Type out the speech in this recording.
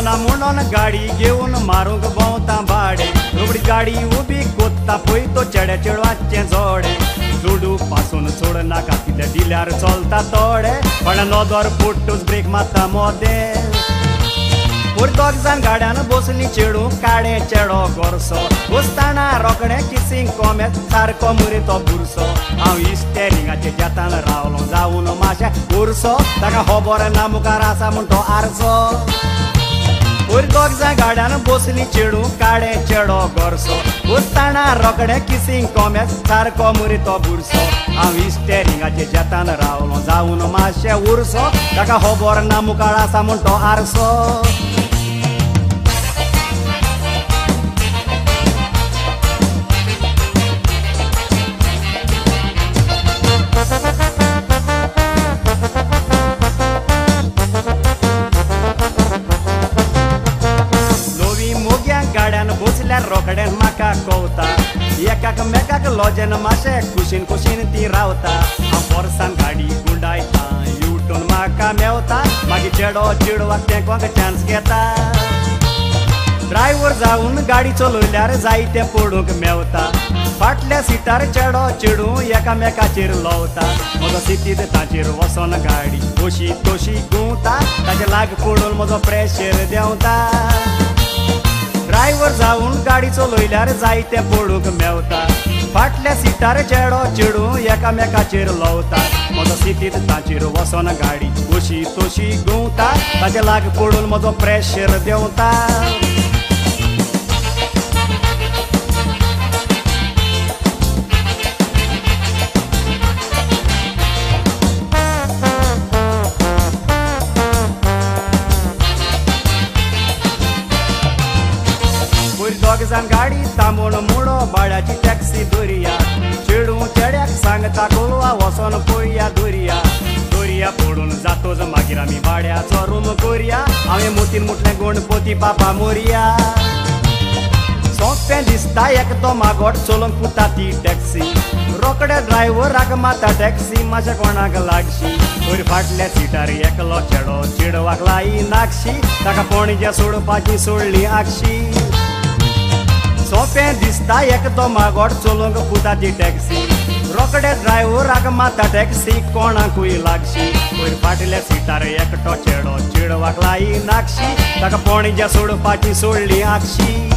जेवणा म्हणून गाडी घेऊन मारूंक भोंवता भाडे रोगडी गाडी उबी कोत्ता पळय तो चेड्या चेडवाचे जोडे जोडू पासून सोड नाका कितें दिल्यार चलता तोडे पण नोदोर पोट्टूच ब्रेक मारता मोदे दोग जाण गाड्यान बसली चेडू काडे चेडो गोरसो वसताना रोकडे किसिंग कोमेत सारको मुरे तो बुरसो हांव इस्टेरिंगाचे जेतान रावलो जावन मातशें उरसो ताका खबर ना मुखार आसा म्हूण तो आरसो दोग जाण गाड्यान बसली चेडू काडे चेडो गोरसो वसताना रोकडे किसिंग कोमेत सारको मुरे तो बुरसो हांव इस्टेरिंगाचे जेतान रावलो जावन मातशें उरसो ताका खबर ना मुखार आसा म्हूण तो आरसो गाड्यान बसल्यार रोकड्यान म्हाका कवता एकाक मेकाक लॉजेन मातशें कुशीन कुशीन ती रावता हांव वर्सान गाडी गुंडायता युटून म्हाका मेवता मागीर चेडो चेडवाक तेंकोंक चान्स घेता ड्रायव्हर जावन गाडी चलयल्यार जायते पडूंक मेवता फाटल्या सिटार चेडो चेडू एकामेकाचेर लवता म्हजो सिटीत ताचेर वचोन गाडी अशी तशी घुंवता ताचे लाग पडून म्हजो प्रेशर देंवता ड्रायव्हर जावन गाडी चलयल्यार जायते पडूंक मेवता फाटल्या सिटार चेडो चेडू एकामेकाचेर लवता म्हजो सिटीत ताचेर वचोन गाडी अशी तशी घुंवता ताचे लाग पडून म्हजो प्रेशर देंवता दोग जाण गाडी थांबून मुडो भाड्याची टॅक्सी धरया चेडू चेड्याक सांगता कोलवा वचोन पळया दर्या पडून जातोच मागीर आमी भाड्याचो रूम करया हांवें मोतीन मुटलें गणपती बापा मोरया सोंपें दिसता एक तो मागोट चलोवंक पुता ती टॅक्सी रोकडे ड्रायव्हराक माता टॅक्सी मातशें कोणाक लागशी वयर फाटल्या सिटार एकलो चेडो चेडवाक लाई नाकशी ताका पणजे सोडपाची सोडली आगशी सोंपें दिसता एक तो मागोट चलोवंक पुता ती टॅक्सी रोकडे ड्रायव्हराक माता टॅक्सी कोणाकूय लागशी वयर फाटल्या सिटार एकटो चेडो चेडवाक लाई नाकशी ताका पणजे सोडपाची सोडली आगशी